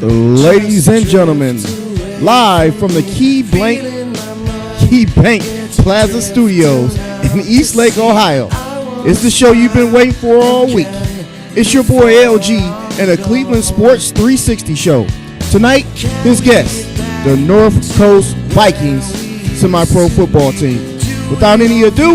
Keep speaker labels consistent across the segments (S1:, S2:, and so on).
S1: Ladies and gentlemen, live from the KeyBank Plaza Studios in Eastlake, Ohio, it's the show you've been waiting for all week. It's your boy LG and the Cleveland Sports 360 show. Tonight, his guest, the North Coast Vikings semi-pro football team. Without any ado,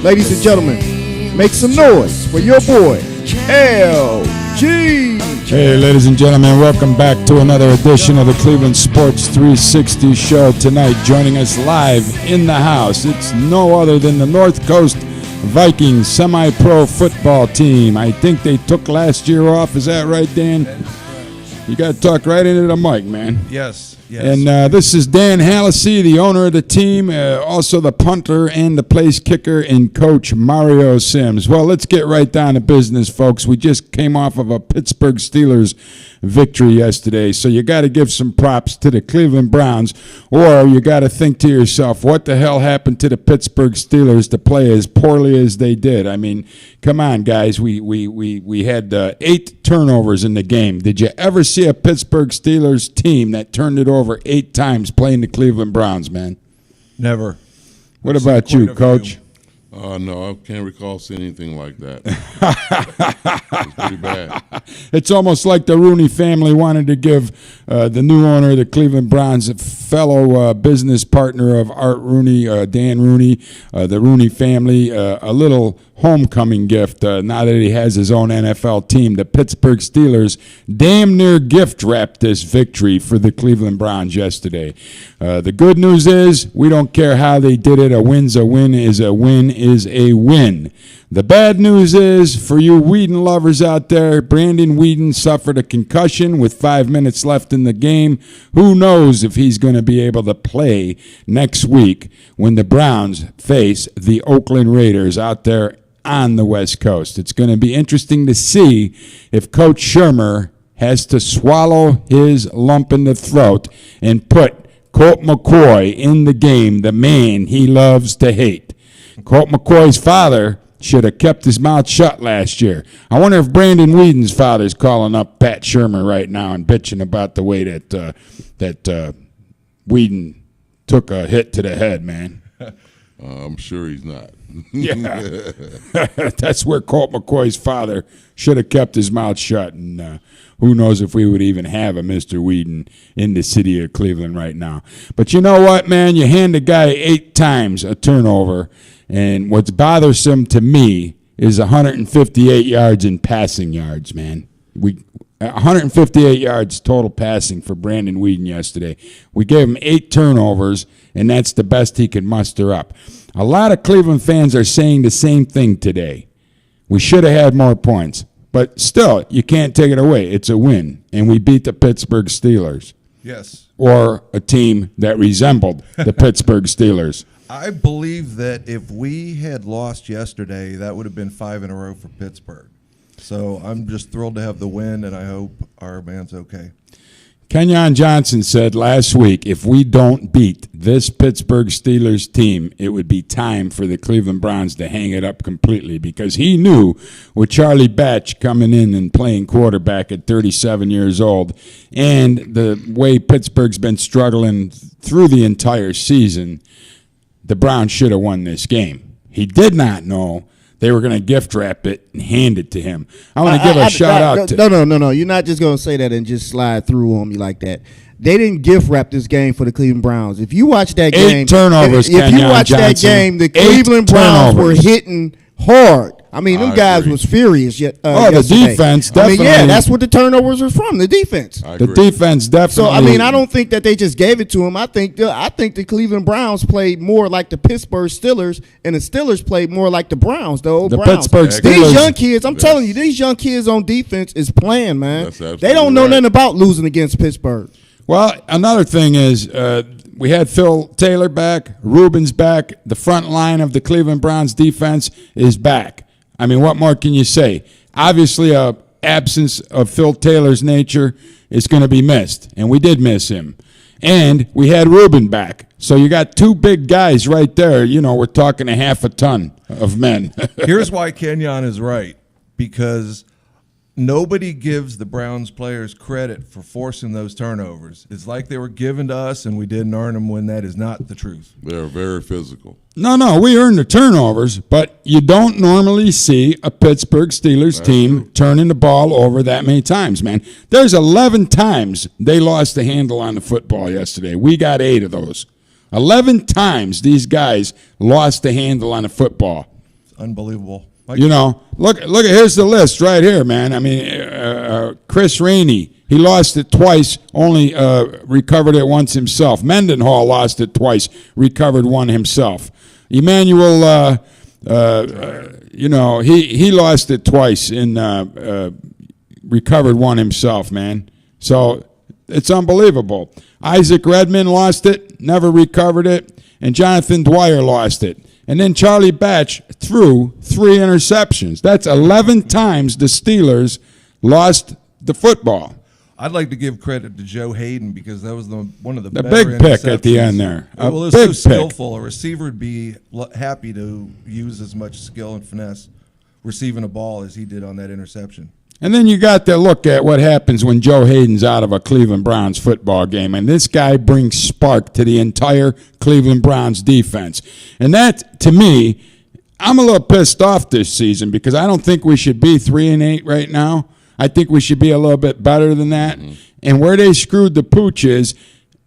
S1: ladies and gentlemen, make some noise for your boy, LG.
S2: Hey, ladies and gentlemen, welcome back to another edition of the Cleveland Sports 360 show. Tonight, joining us live in the house, it's no other than the North Coast Vikings semi-pro football team. I think they took last year off. Is that right, Dan? You got to talk right into the mic, man.
S3: Yes.
S2: And this is Dan Hallisy, the owner of the team, also the punter and the place kicker, and Coach Mario Sims. Well, let's get right down to business, folks. We just came off of a Pittsburgh Steelers victory yesterday, so you got to give some props to the Cleveland Browns, or you got to think to yourself, what the hell happened to the Pittsburgh Steelers to play as poorly as they did? I mean, come on, guys. We had 8 turnovers in the game. Did you ever see a Pittsburgh Steelers team that turned it over 8 times playing the Cleveland Browns, man?
S3: Never.
S2: What about you, Coach?
S4: No, I can't recall seeing anything like that. It's pretty bad.
S2: It's almost like the Rooney family wanted to give the new owner of the Cleveland Browns, a fellow business partner of Art Rooney, Dan Rooney, the Rooney family, a little homecoming gift now that he has his own NFL team. The Pittsburgh Steelers damn near gift wrapped this victory for the Cleveland Browns yesterday. The good news is we don't care how they did it. A win's a win is a win is a win. The bad news is, for you Whedon lovers out there, Brandon Whedon suffered a concussion with 5 minutes left in the game. Who knows if he's going to be able to play next week when the Browns face the Oakland Raiders out there on the West Coast. It's going to be interesting to see if Coach Shermer has to swallow his lump in the throat and put Colt McCoy in the game, the man he loves to hate. Colt McCoy's father should have kept his mouth shut last year. I wonder if Brandon Whedon's father's calling up Pat Shermer right now and bitching about the way that Whedon took a hit to the head, man.
S4: I'm sure he's not.
S2: Yeah, that's where Colt McCoy's father should have kept his mouth shut. And who knows if we would even have a Mr. Whedon in the city of Cleveland right now. But you know what, man? You hand a guy 8 times a turnover, and what's bothersome to me is 158 yards in passing yards, man. 158 yards total passing for Brandon Whedon yesterday. We gave him 8 turnovers, and that's the best he could muster up. A lot of Cleveland fans are saying the same thing today. We should have had more points. But still, you can't take it away. It's a win, and we beat the Pittsburgh Steelers.
S3: Yes.
S2: Or a team that resembled the Pittsburgh Steelers.
S3: I believe that if we had lost yesterday, that would have been 5 in a row for Pittsburgh. So I'm just thrilled to have the win, and I hope our man's okay.
S2: Kenyon Johnson said last week, if we don't beat this Pittsburgh Steelers team, it would be time for the Cleveland Browns to hang it up completely, because he knew with Charlie Batch coming in and playing quarterback at 37 years old and the way Pittsburgh's been struggling through the entire season, the Browns should have won this game. He did not know they were going to gift wrap it and hand it to him. I want to give a shout out to...
S1: No. You're not just going to say that and just slide through on me like that. They didn't gift wrap this game for the Cleveland Browns. If you watch that game...
S2: 8 turnovers,
S1: if you watch that game, the Cleveland Browns were hitting hard. I mean, them guys was furious yesterday.
S2: The defense, definitely.
S1: I mean, that's what the turnovers are from, the defense.
S2: The defense, definitely.
S1: So, I mean, I don't think that they just gave it to him. I think the Cleveland Browns played more like the Pittsburgh Steelers, and the Steelers played more like the Browns, the old Browns.
S2: Pittsburgh Steelers.
S1: These young kids, I'm telling you, these young kids on defense is playing, man. They don't know nothing about losing against Pittsburgh.
S2: Well, another thing is we had Phil Taylor back, Rubin's back. The front line of the Cleveland Browns defense is back. I mean, what more can you say? Obviously, a absence of Phil Taylor's nature is going to be missed, and we did miss him. And we had Rubin back. So you got 2 big guys right there. You know, we're talking a half a ton of men.
S3: Here's why Kenyon is right, because nobody gives the Browns players credit for forcing those turnovers. It's like they were given to us and we didn't earn them, when that is not the truth.
S4: They're very physical.
S2: No, we earned the turnovers, but you don't normally see a Pittsburgh Steelers team turning the ball over that many times, man. There's 11 times they lost the handle on the football yesterday. We got 8 of those. 11 times these guys lost the handle on the football.
S3: It's unbelievable.
S2: You know, look at here's the list right here, man. I mean, Chris Rainey, he lost it twice, only recovered it once himself. Mendenhall lost it twice, recovered one himself. Emmanuel, he lost it twice and recovered one himself, man. So it's unbelievable. Isaac Redmond lost it, never recovered it, and Jonathan Dwyer lost it. And then Charlie Batch threw 3 interceptions. That's 11 times the Steelers lost the football.
S3: I'd like to give credit to Joe Hayden, because that was one of the better
S2: big pick at the end there.
S3: Well, it was so skillful. A receiver would be happy to use as much skill and finesse receiving a ball as he did on that interception.
S2: And then you got to look at what happens when Joe Hayden's out of a Cleveland Browns football game. And this guy brings spark to the entire Cleveland Browns defense. And that, to me, I'm a little pissed off this season, because I don't think we should be 3-8 right now. I think we should be a little bit better than that. Mm-hmm. And where they screwed the pooch is,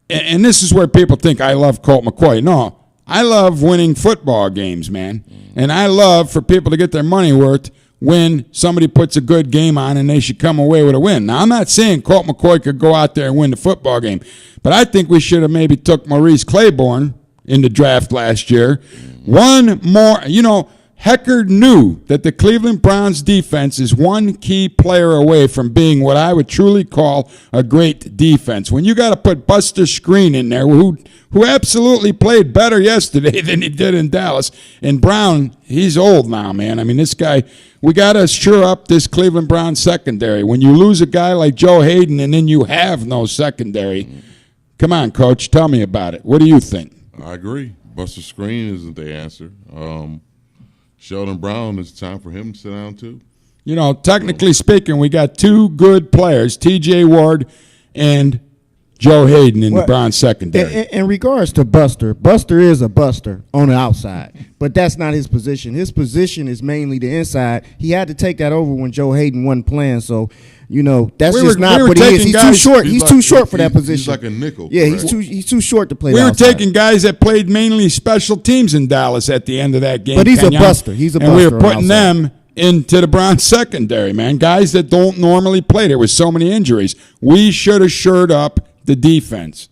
S2: and this is where people think I love Colt McCoy. No, I love winning football games, man. Mm-hmm. And I love for people to get their money worth when somebody puts a good game on and they should come away with a win. Now, I'm not saying Colt McCoy could go out there and win the football game, but I think we should have maybe took Maurice Claiborne in the draft last year. One more, Heckard knew that the Cleveland Browns defense is one key player away from being what I would truly call a great defense. When you got to put Buster Screen in there, who absolutely played better yesterday than he did in Dallas, and Brown, he's old now, man. I mean, this guy, we got to shore up this Cleveland Browns secondary. When you lose a guy like Joe Hayden and then you have no secondary, come on, Coach, tell me about it. What do you think?
S4: I agree. Buster Screen isn't the answer. Sheldon Brown, it's time for him to sit down too.
S2: Technically speaking, we got 2 good players, T.J. Ward and Joe Hayden in the Browns secondary.
S1: In regards to Buster is a buster on the outside, but that's not his position. His position is mainly the inside. He had to take that over when Joe Hayden wasn't playing, so that's not what he is. He's too short. He's too short for that position.
S4: He's like a nickel.
S1: Yeah, he's too short to play.
S2: We were taking guys that played mainly special teams in Dallas at the end of that game.
S1: But he's a buster.
S2: And we were putting them into the Browns secondary, man. Guys that don't normally play. There was so many injuries. We should have shored up the defense.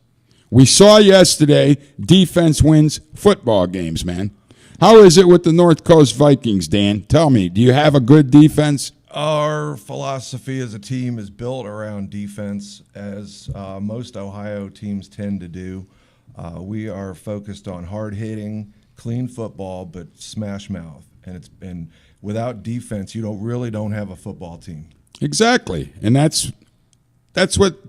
S2: We saw yesterday, defense wins football games, man. How is it with the North Coast Vikings, Dan? Tell me, do you have a good defense?
S3: Our philosophy as a team is built around defense, as most Ohio teams tend to do. We are focused on hard-hitting, clean football, but smash mouth. And without defense, you really don't have a football team.
S2: Exactly, and that's what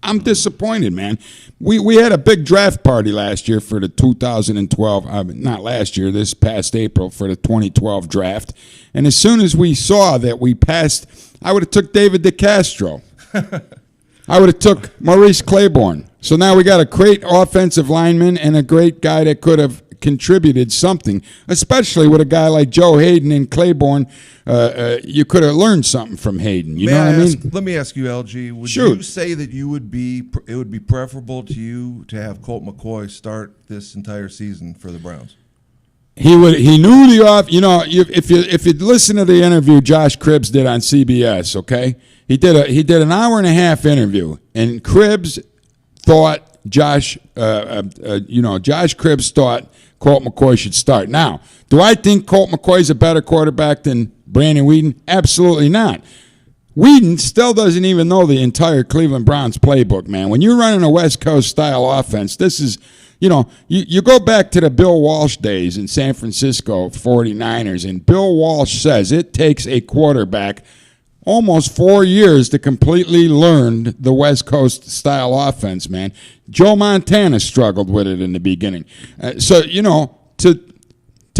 S2: I'm disappointed, man. We had a big draft party last year for the 2012, not last year, this past April for the 2012 draft. And as soon as we saw that we passed, I would have took David DeCastro. I would have took Maurice Claiborne. So now we got a great offensive lineman and a great guy that could have contributed something, especially with a guy like Joe Hayden and Claiborne. You could have learned something from Hayden. You know what I mean?
S3: Let me ask you, LG. Would you say that it would be preferable to you to have Colt McCoy start this entire season for the Browns?
S2: He knew the off. If you listen to the interview Josh Cribbs did on CBS, okay, he did an hour and a half interview, and Cribbs thought Josh Cribbs thought Colt McCoy should start. Now, do I think Colt McCoy's a better quarterback than Brandon Weeden? Absolutely not. Weeden still doesn't even know the entire Cleveland Browns playbook, man. When you're running a West Coast style offense, this is, you go back to the Bill Walsh days in San Francisco 49ers, and Bill Walsh says it takes a quarterback almost 4 years to completely learn the West Coast style offense, man. Joe Montana struggled with it in the beginning. To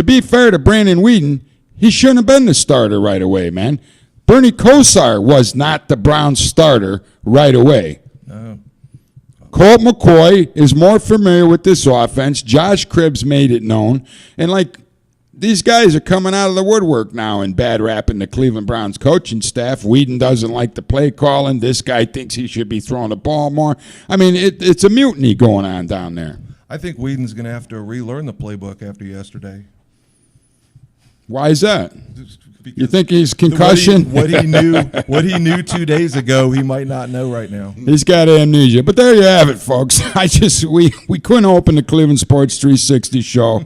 S2: be fair to Brandon Weeden, he shouldn't have been the starter right away, man. Bernie Kosar was not the Browns starter right away.
S3: No.
S2: Colt McCoy is more familiar with this offense. Josh Cribbs made it known. And, these guys are coming out of the woodwork now and bad rapping the Cleveland Browns coaching staff. Whedon doesn't like the play calling. This guy thinks he should be throwing the ball more. I mean, it's a mutiny going on down there.
S3: I think Whedon's going to have to relearn the playbook after yesterday.
S2: Why is that?
S3: Because
S2: You think he's concussion?
S3: What he knew 2 days ago, he might not know right now.
S2: He's got amnesia. But there you have it, folks. We couldn't open the Cleveland Sports 360 show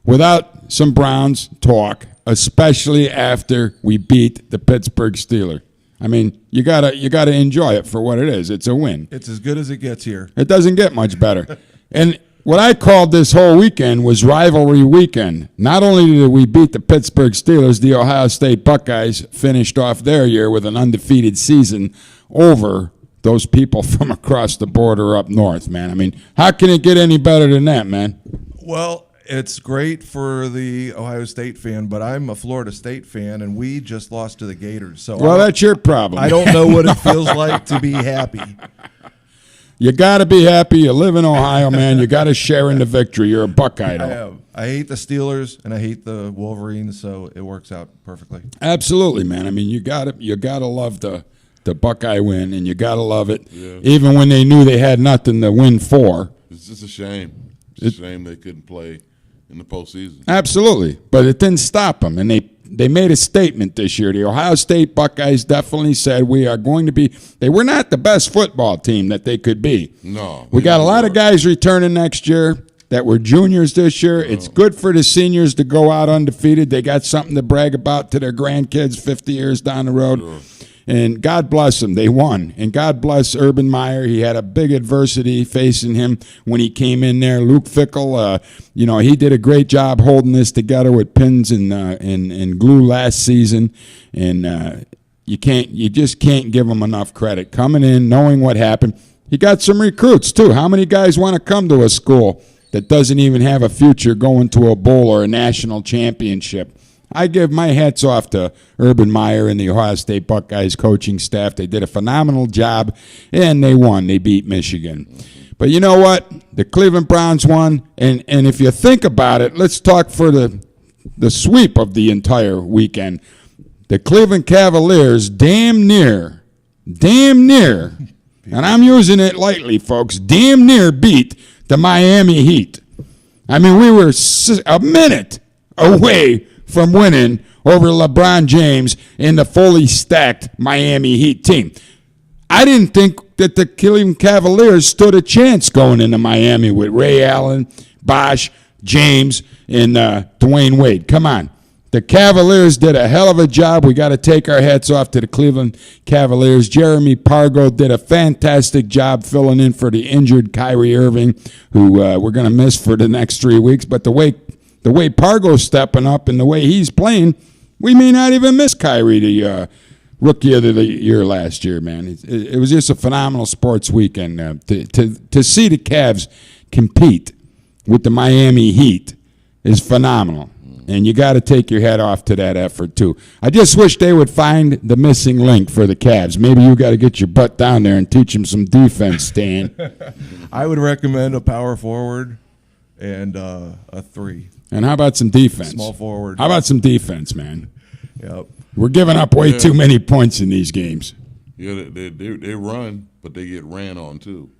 S2: without some Browns talk, especially after we beat the Pittsburgh Steelers. I mean, you gotta enjoy it for what it is. It's a win.
S3: It's as good as it gets here.
S2: It doesn't get much better. And what I called this whole weekend was rivalry weekend. Not only did we beat the Pittsburgh Steelers, the Ohio State Buckeyes finished off their year with an undefeated season over those people from across the border up north, man. I mean, how can it get any better than that, man?
S3: Well, it's great for the Ohio State fan, but I'm a Florida State fan, and we just lost to the Gators. So
S2: Well, that's your problem.
S3: I don't know what it feels like to be happy.
S2: You got to be happy. You live in Ohio, man. You got to share in the victory. You're a Buckeye, though.
S3: I hate the Steelers and I hate the Wolverines, so it works out perfectly.
S2: Absolutely, man. I mean, you got to love the Buckeye win, and you got to love it, even when they knew they had nothing to win for.
S4: It's just a shame. It's a shame they couldn't play in the postseason.
S2: Absolutely, but it didn't stop them, and they made a statement this year. The Ohio State Buckeyes definitely said we are going to be. They were not the best football team that they could be.
S4: No,
S2: we got a lot of guys returning next year that were juniors this year. It's good for the seniors to go out undefeated. They got something to brag about to their grandkids 50 years down the road. Sure. And God bless them. They won. And God bless Urban Meyer. He had a big adversity facing him when he came in there. Luke Fickell, he did a great job holding this together with pins and glue last season. And you just can't give him enough credit. Coming in, knowing what happened. He got some recruits, too. How many guys want to come to a school that doesn't even have a future going to a bowl or a national championship? I give my hats off to Urban Meyer and the Ohio State Buckeyes coaching staff. They did a phenomenal job, and they won. They beat Michigan. But you know what? The Cleveland Browns won, and if you think about it, let's talk for the sweep of the entire weekend. The Cleveland Cavaliers damn near, and I'm using it lightly, folks, damn near beat the Miami Heat. I mean, we were a minute away from winning over LeBron James and the fully stacked Miami Heat team. I didn't think that the Cleveland Cavaliers stood a chance going into Miami with Ray Allen, Bosh, James, and Dwayne Wade. Come on. The Cavaliers did a hell of a job. We got to take our hats off to the Cleveland Cavaliers. Pargo did a fantastic job filling in for the injured Kyrie Irving, who we're going to miss for the next 3 weeks. But the way Pargo's stepping up and the way he's playing, we may not even miss Kyrie, the rookie of the year last year, man. It was just a phenomenal sports weekend. To see the Cavs compete with the Miami Heat is phenomenal. And you got to take your hat off to that effort, too. I just wish they would find the missing link for the Cavs. Maybe you got to get your butt down there and teach them some defense, Stan.
S3: I would recommend a power forward and a 3.
S2: And how about some defense?
S3: Small forward.
S2: How about some defense, man?
S3: Yep.
S2: We're giving up way too many points in these games.
S4: Yeah, they run, but they get ran on, too.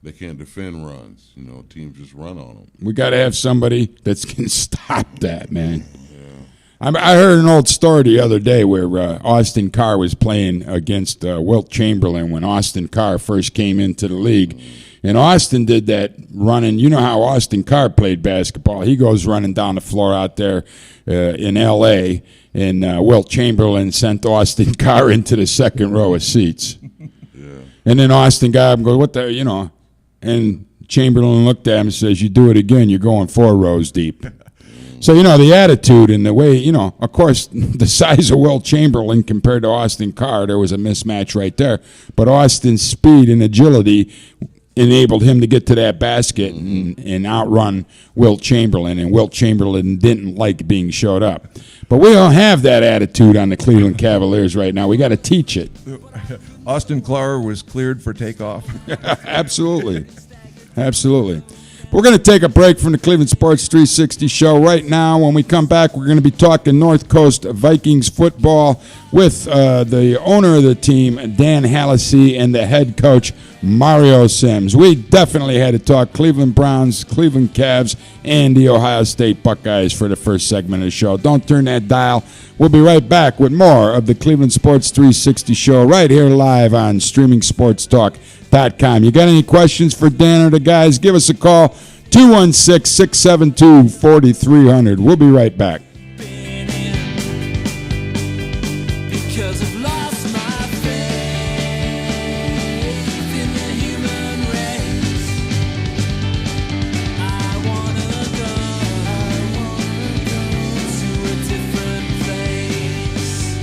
S4: They can't defend runs. Teams just run on them.
S2: We got to have somebody that can stop that, man. Yeah. I heard an old story the other day where Austin Carr was playing against Wilt Chamberlain when Austin Carr first came into the league. And Austin did that running. You know how Austin Carr played basketball. He goes running down the floor out there in L.A., and Wilt Chamberlain sent Austin Carr into the second row of seats. Yeah. And then Austin got up and goes, what the, and Chamberlain looked at him and says, you do it again, you're going 4 rows deep. So, the attitude and the way, of course, the size of Wilt Chamberlain compared to Austin Carr, there was a mismatch right there. But Austin's speed and agility enabled him to get to that basket and outrun Wilt Chamberlain, and Wilt Chamberlain didn't like being showed up. But we don't have that attitude on the Cleveland Cavaliers right now. We got to teach it.
S3: Austin Clark was cleared for takeoff.
S2: Absolutely. Absolutely. We're going to take a break from the Cleveland Sports 360 show right now. When we come back, we're going to be talking North Coast Vikings football with the owner of the team, Dan Hallisy, and the head coach, Mario Sims. We definitely had to talk Cleveland Browns, Cleveland Cavs, and the Ohio State Buckeyes for the first segment of the show. Don't turn that dial. We'll be right back with more of the Cleveland Sports 360 show right here live on streamingsportstalk.com. You got any questions for Dan or the guys? Give us a call, 216-672-4300. We'll be right back.
S5: Because I've lost my faith in the human race. I wanna go to a different place.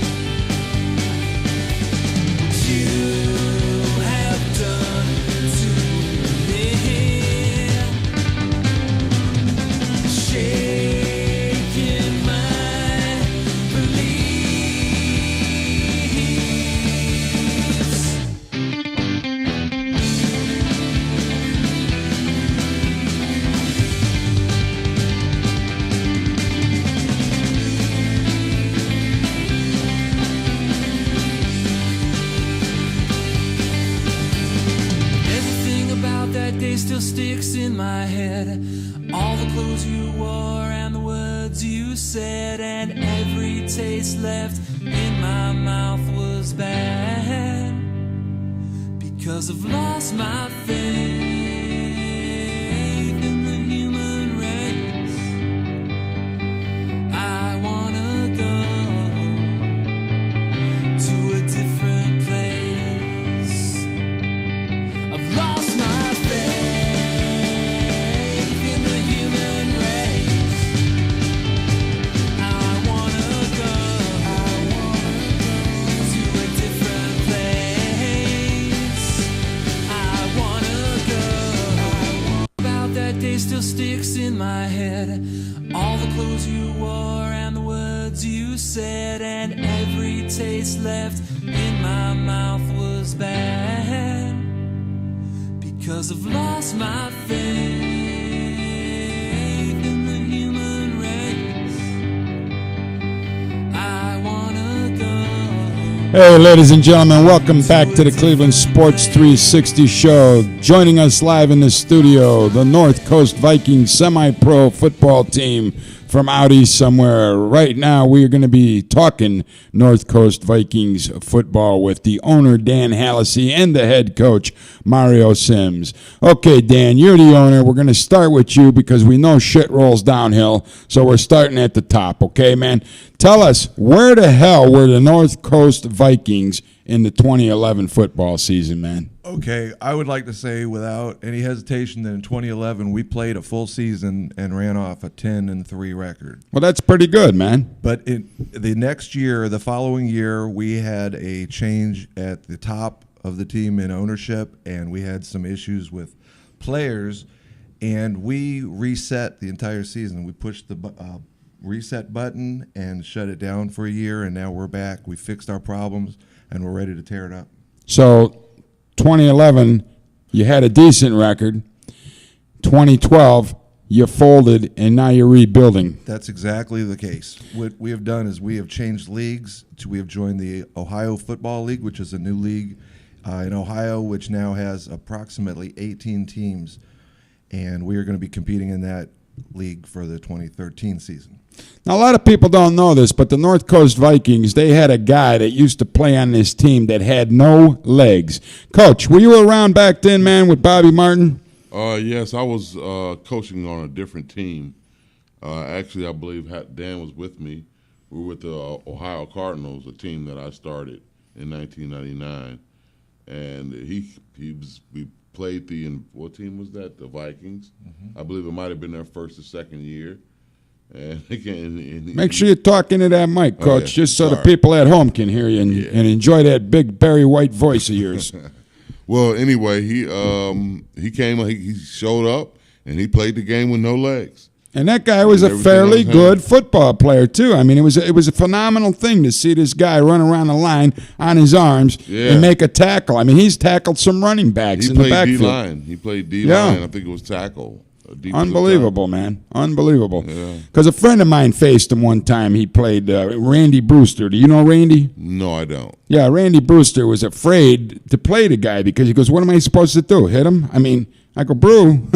S5: What you have done to me, shaking my beliefs. Everything about that day still sticks in my head. All the clothes you wore and the words you said, and every taste left in my mouth was bad. Because I've lost my faith in the human race. I wanna go to a different place. I've lost my faith in the human race. I wanna go to a different place. I wanna go. About that day still sticks in my head. All the clothes you wore and the words you said, and every taste left in my mouth was bad. Because I've lost my faith in the human race. I wanna go.
S2: Hey, ladies and gentlemen, welcome back to the Cleveland Sports 360 show. Joining us live in the studio, the North Coast Vikings semi-pro football team from out east somewhere. Right now, we are going to be talking North Coast Vikings football with the owner, Dan Hallisy, and the head coach, Mario Sims. Okay, Dan, you're the owner. We're going to start with you because we know shit rolls downhill, so we're starting at the top, okay, man? Tell us, where the hell were the North Coast Vikings in the 2011 football season, man?
S3: Okay, I would like to say without any hesitation that in 2011 we played a full season and ran off a 10-3 record.
S2: Well, that's pretty good, man.
S3: But the next year, the following year, we had a change at the top of the team in ownership, and we had some issues with players, and we reset the entire season. We pushed the reset button and shut it down for a year, and now we're back. We fixed our problems, and we're ready to tear it up.
S2: So 2011, you had a decent record. 2012, you folded, and now you're rebuilding.
S3: That's exactly the case. What we have done is we have changed leagues. We have joined the Ohio Football League, which is a new league in Ohio, which now has approximately 18 teams, and we are going to be competing in that league for the 2013 season.
S2: Now, a lot of people don't know this, but the North Coast Vikings, they had a guy that used to play on this team that had no legs. Coach, were you around back then, man, with Bobby Martin?
S4: Yes, I was coaching on a different team. Actually, I believe Dan was with me. We were with the Ohio Cardinals, a team that I started in 1999. And we played what team was that? The Vikings. Mm-hmm. I believe it might have been their first or second year. And again,
S2: make sure you talk into that mic, Coach, just so the people at home can hear you and enjoy that big Barry White voice of yours.
S4: Well, anyway, he came, he showed up, and he played the game with no legs.
S2: And that guy was a fairly good football player too. I mean, it was a phenomenal thing to see this guy run around the line on his arms and make a tackle. I mean, he's tackled some running backs in the backfield.
S4: D-line. He played D-line. I think it was tackle.
S2: Unbelievable, man. Unbelievable. Because a friend of mine faced him one time. He played Randy Brewster. Do you know Randy?
S4: No, I don't.
S2: Yeah, Randy Brewster was afraid to play the guy because he goes, what am I supposed to do, hit him? I mean, I go, Brew,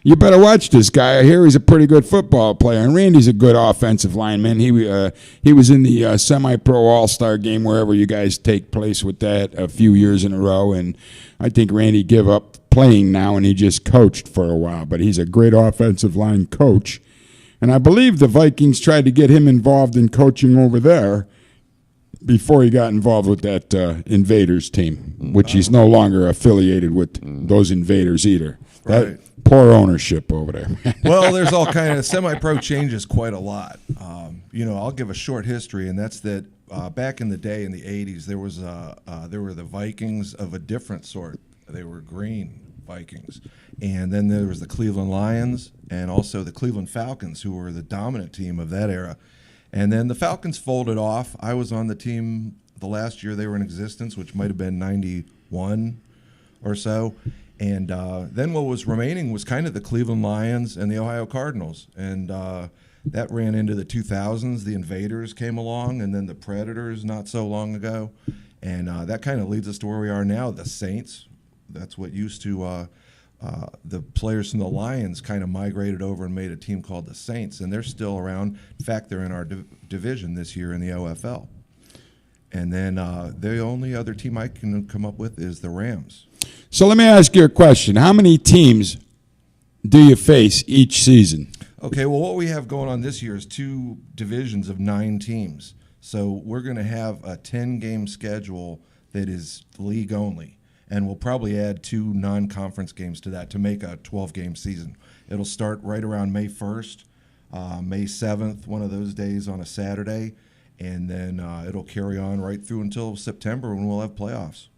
S2: you better watch this guy. I hear he's a pretty good football player. And Randy's a good offensive lineman. He was in the semi-pro all-star game, wherever you guys take place with that, a few years in a row. And I think Randy gave up playing now, and he just coached for a while. But he's a great offensive line coach. And I believe the Vikings tried to get him involved in coaching over there before he got involved with that Invaders team, which he's no longer affiliated with those Invaders either.
S3: Right.
S2: That poor ownership over there.
S3: Well, there's all kind of semi-pro changes quite a lot. I'll give a short history, and that's that back in the day in the 80s, there were the Vikings of a different sort. They were green Vikings. And then there was the Cleveland Lions and also the Cleveland Falcons, who were the dominant team of that era. And then the Falcons folded off. I was on the team the last year they were in existence, which might have been 91 or so. And then what was remaining was kind of the Cleveland Lions and the Ohio Cardinals. And that ran into the 2000s. The Invaders came along, and then the Predators not so long ago. And that kind of leads us to where we are now, the Saints. That's what used to the players from the Lions kind of migrated over and made a team called the Saints, and they're still around. In fact, they're in our division this year in the OFL. And then the only other team I can come up with is the Rams.
S2: So let me ask you a question. How many teams do you face each season?
S3: Okay, well, what we have going on this year is 2 divisions of 9 teams. So we're going to have a 10-game schedule that is league only. And we'll probably add 2 non-conference games to that to make a 12-game season. It'll start right around May 1st, May 7th, one of those days on a Saturday, and then it'll carry on right through until September when we'll have playoffs.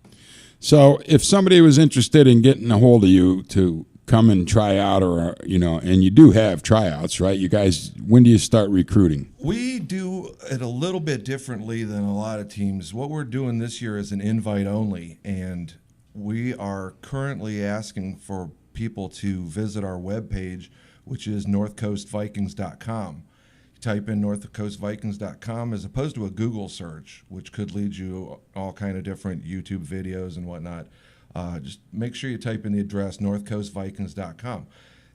S2: So if somebody was interested in getting a hold of you to come and try out, or and you do have tryouts, right? You guys, when do you start recruiting?
S3: We do it a little bit differently than a lot of teams. What we're doing this year is an invite only, and we are currently asking for people to visit our webpage, which is northcoastvikings.com. Type in northcoastvikings.com as opposed to a Google search, which could lead you all kind of different YouTube videos and whatnot. Just make sure you type in the address northcoastvikings.com.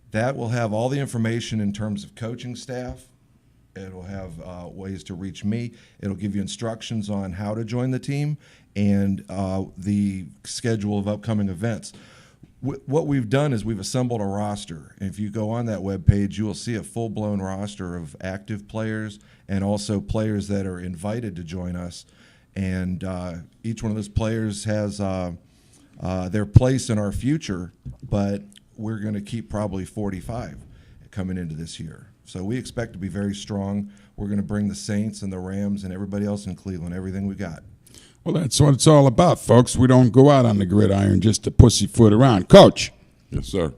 S3: That will have all the information in terms of coaching staff. It'll have ways to reach me. It'll give you instructions on how to join the team and the schedule of upcoming events. What we've done is we've assembled a roster. And if you go on that webpage, you will see a full-blown roster of active players and also players that are invited to join us. And each one of those players has their place in our future, but we're going to keep probably 45 coming into this year. So we expect to be very strong. We're going to bring the Saints and the Rams and everybody else in Cleveland, everything we got.
S2: Well, that's what it's all about, folks. We don't go out on the gridiron just to pussyfoot around. Coach.
S4: Yes, sir.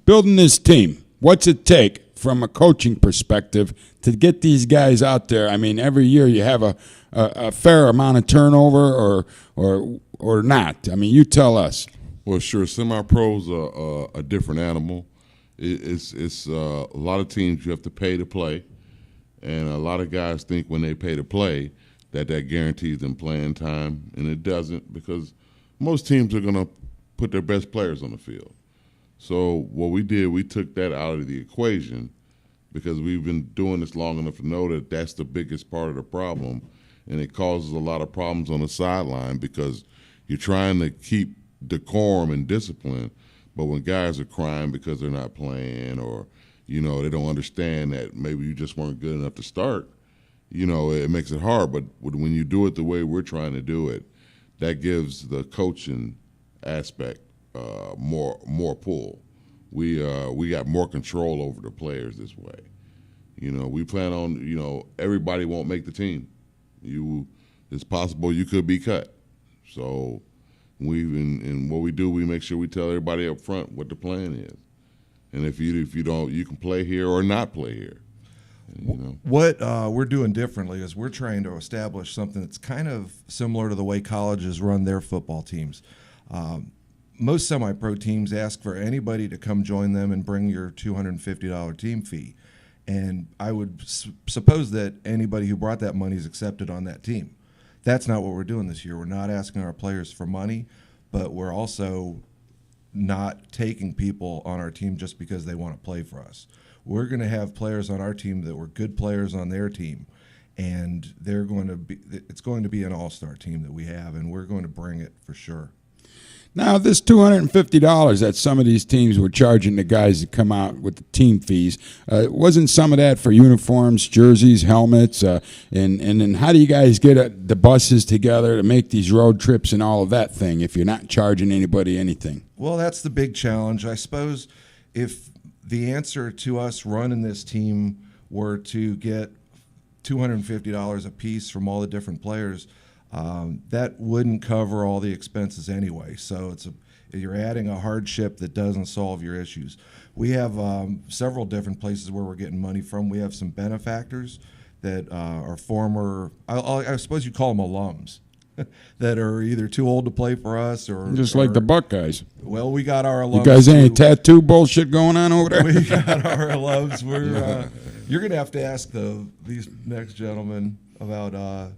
S2: Building this team, what's it take from a coaching perspective to get these guys out there? I mean, every year you have a fair amount of turnover or not. I mean, you tell us.
S4: Well, sure. Semi-pros are a different animal. It's a lot of teams you have to pay to play, and a lot of guys think when they pay to play that guarantees them playing time, and it doesn't, because most teams are going to put their best players on the field. So what we did, we took that out of the equation because we've been doing this long enough to know that that's the biggest part of the problem, and it causes a lot of problems on the sideline because you're trying to keep decorum and discipline, but when guys are crying because they're not playing or, they don't understand that maybe you just weren't good enough to start, it makes it hard. But when you do it the way we're trying to do it, that gives the coaching aspect more pull. We got more control over the players this way. We plan on, everybody won't make the team. It's possible you could be cut. So And what we do, we make sure we tell everybody up front what the plan is. And if you don't, you can play here or not play here. You know.
S3: What we're doing differently is we're trying to establish something that's kind of similar to the way colleges run their football teams. Most semi-pro teams ask for anybody to come join them and bring your $250 team fee. And I would suppose that anybody who brought that money is accepted on that team. That's not what we're doing this year. We're not asking our players for money, but we're also not taking people on our team just because they want to play for us. We're going to have players on our team that were good players on their team, and it's going to be an all-star team that we have, and we're going to bring it for sure.
S2: Now, this $250 that some of these teams were charging the guys to come out with the team fees, wasn't some of that for uniforms, jerseys, helmets, and then how do you guys get the buses together to make these road trips and all of that thing if you're not charging anybody anything?
S3: Well, that's the big challenge. I suppose if the answer to us running this team were to get $250 a piece from all the different players, that wouldn't cover all the expenses anyway. So you're adding a hardship that doesn't solve your issues. We have several different places where we're getting money from. We have some benefactors that are former, I suppose you'd call them alums, that are either too old to play for us or
S2: just like the Buckeyes.
S3: Well, we got our alums.
S2: You guys any tattoo bullshit going on over there?
S3: We got our alums. You're going to have to ask these next gentlemen about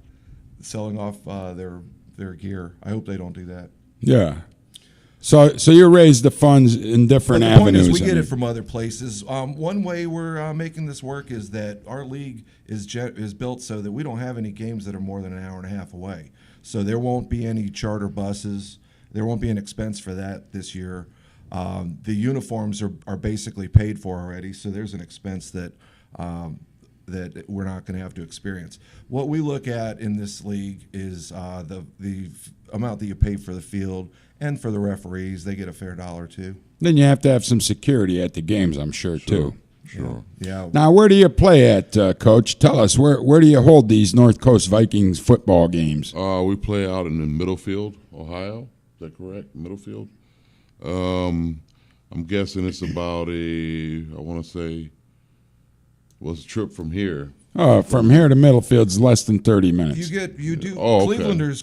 S3: selling off their gear. I hope they don't do that.
S2: Yeah. So you raise the funds in different
S3: the
S2: avenues.
S3: Point is we get it from other places. One way we're making this work is that our league is built so that we don't have any games that are more than an hour and a half away. So there won't be any charter buses. There won't be an expense for that this year. The uniforms are basically paid for already, so there's an expense that we're not going to have to experience. What we look at in this league is the amount that you pay for the field and for the referees. They get a fair dollar too.
S2: Then you have to have some security at the games, I'm sure too.
S4: Sure.
S3: Yeah.
S2: Now, where do you play at, Coach? Tell us, where do you hold these North Coast Vikings football games?
S4: We play out in Middlefield, Ohio. Is that correct? Middlefield? I'm guessing it's about a trip from here.
S2: From here to Middlefield's less than 30 minutes.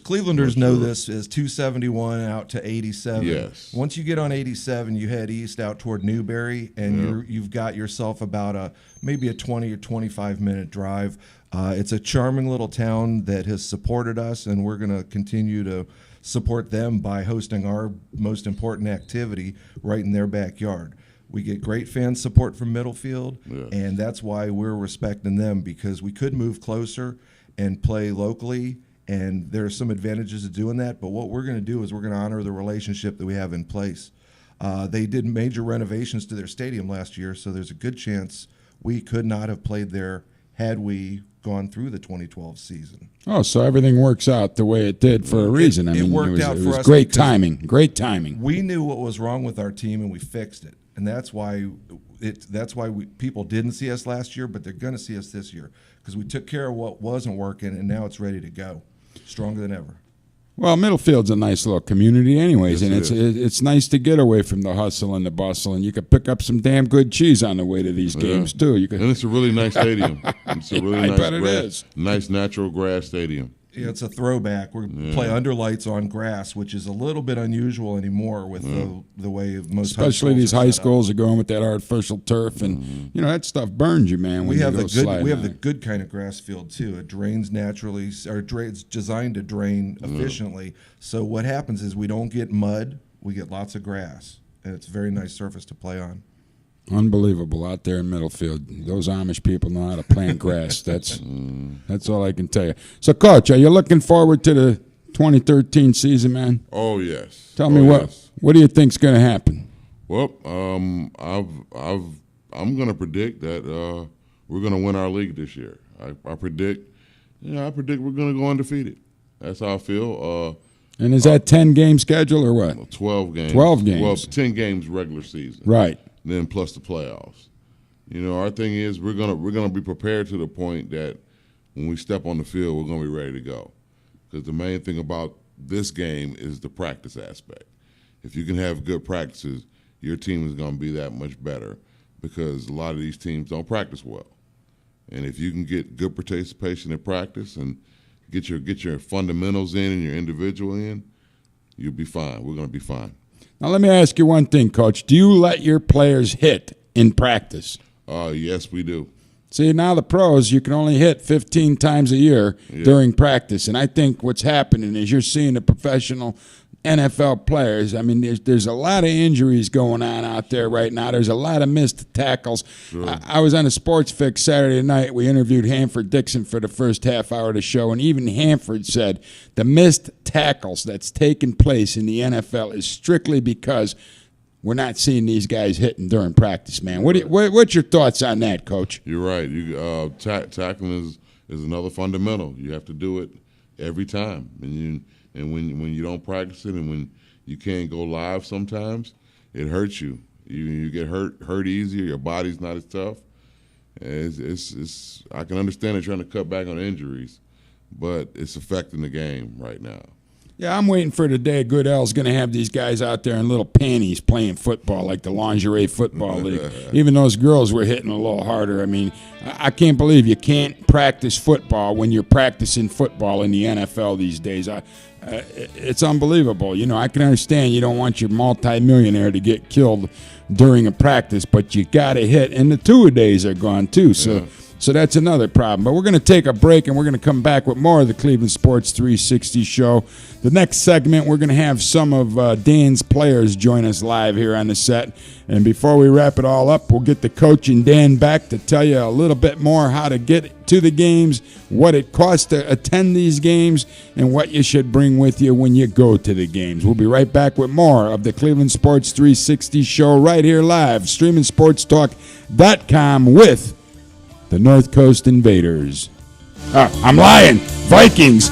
S3: Clevelanders know this as 271 out to 87.
S4: Yes.
S3: Once you get on 87, you head east out toward Newberry, and you've got yourself about maybe a 20 or 25 minute drive. It's a charming little town that has supported us, and we're going to continue to support them by hosting our most important activity right in their backyard. We get great fan support from Middlefield, and that's why we're respecting them, because we could move closer and play locally, and there are some advantages to doing that. But what we're going to do is we're going to honor the relationship that we have in place. They did major renovations to their stadium last year, so there's a good chance we could not have played there had we gone through the 2012 season.
S2: Oh, so everything works out the way it did for a reason.
S3: It worked out for us.
S2: Great timing. Great timing.
S3: We knew what was wrong with our team, and we fixed it. And that's why people didn't see us last year, but they're going to see us this year, because we took care of what wasn't working, and now it's ready to go, stronger than ever.
S2: Well, Middlefield's a nice little community anyways,
S4: Yes,
S2: and it's nice to get away from the hustle and the bustle, and you could pick up some damn good cheese on the way to these games, too.
S4: And it's a really nice stadium. It's a really
S2: nice
S4: nice natural grass stadium.
S3: Yeah, it's a throwback. We play underlights on grass, which is a little bit unusual anymore with the way most
S2: especially
S3: high
S2: these high schools
S3: up.
S2: are going with that artificial turf, and that stuff burns you, man.
S3: We have the good kind of grass field too. It drains naturally, it's designed to drain efficiently. So what happens is we don't get mud, we get lots of grass, and it's a very nice surface to play on.
S2: Unbelievable out there in Middlefield. Those Amish people know how to plant grass. That's all I can tell you. So, Coach, are you looking forward to the 2013 season, man?
S4: Oh yes.
S2: Tell me what do you think's going to happen?
S4: Well, I'm going to predict that we're going to win our league this year. I predict we're going to go undefeated. That's how I feel.
S2: And is that 10-game schedule or what?
S4: 12 games.
S2: 12 games.
S4: Well, 10 games regular season.
S2: Right.
S4: Then plus the playoffs. Our thing is we're gonna be prepared to the point that when we step on the field, we're gonna be ready to go. Because the main thing about this game is the practice aspect. If you can have good practices, your team is going to be that much better because a lot of these teams don't practice well. And if you can get good participation in practice and get your fundamentals in and your individual in, you'll be fine. We're going to be fine.
S2: Now, let me ask you one thing, Coach. Do you let your players hit in practice?
S4: Yes, we do.
S2: See, now the pros, you can only hit 15 times a year during practice. And I think what's happening is you're seeing the professional NFL players. I mean, there's a lot of injuries going on out there right now. There's a lot of missed tackles. Sure. I was on a Sports Fix Saturday night. We interviewed Hanford Dixon for the first half hour of the show, and even Hanford said the missed tackles that's taken place in the NFL is strictly because we're not seeing these guys hitting during practice, man. What's your thoughts on that, Coach?
S4: You're right. Tackling is another fundamental. You have to do it every time, and when you don't practice it and when you can't go live, sometimes it hurts you. You get hurt easier. Your body's not as tough. It's I can understand it trying to cut back on injuries, but it's affecting the game right now.
S2: Yeah, I'm waiting for the day Goodell's going to have these guys out there in little panties playing football like the lingerie football league. Even those girls were hitting a little harder. I mean, I can't believe you can't practice football when you're practicing football in the NFL these days. It's unbelievable. You know, I can understand you don't want your multimillionaire to get killed during a practice, but you got to hit. And the two-a-days are gone, too, So that's another problem. But we're going to take a break, and we're going to come back with more of the Cleveland Sports 360 show. The next segment, we're going to have some of Dan's players join us live here on the set. And before we wrap it all up, we'll get the coach and Dan back to tell you a little bit more how to get to the games, what it costs to attend these games, and what you should bring with you when you go to the games. We'll be right back with more of the Cleveland Sports 360 show right here live, streamingsportstalk.com with the North Coast Invaders. I'm lying. Vikings.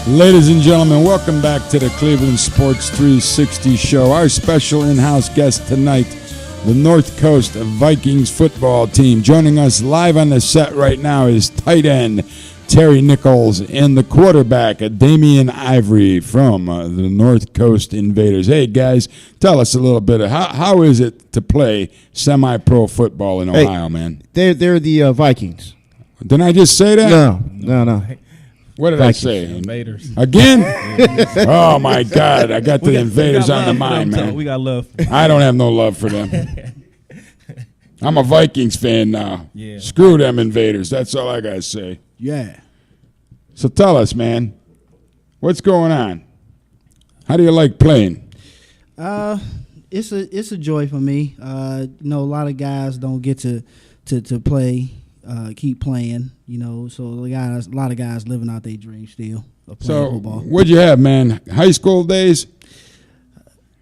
S2: Ladies and gentlemen, welcome back to the Cleveland Sports 360 show. Our special in-house guest tonight, the North Coast Vikings football team. Joining us live on the set right now is tight end Terry Nicholes and the quarterback Damien Irvory from the North Coast Invaders. Hey, guys, tell us a little bit of how is it to play semi-pro football in Ohio, man?
S1: They're the Vikings.
S2: Didn't I just say that?
S1: No.
S2: What did
S1: Vikings.
S2: I say?
S6: Invaders.
S2: Again? Oh, my God. I got the Invaders on the mind, man.
S6: We got love.
S2: I don't have no love for them. I'm a Vikings fan now.
S6: Yeah.
S2: Screw them Invaders. That's all I got to say.
S1: Yeah.
S2: So tell us, man, what's going on? How do you like playing?
S6: It's a joy for me. A lot of guys don't get to play, keep playing. So a lot of guys living out their dreams still of playing football.
S2: What'd you have, man? High school days?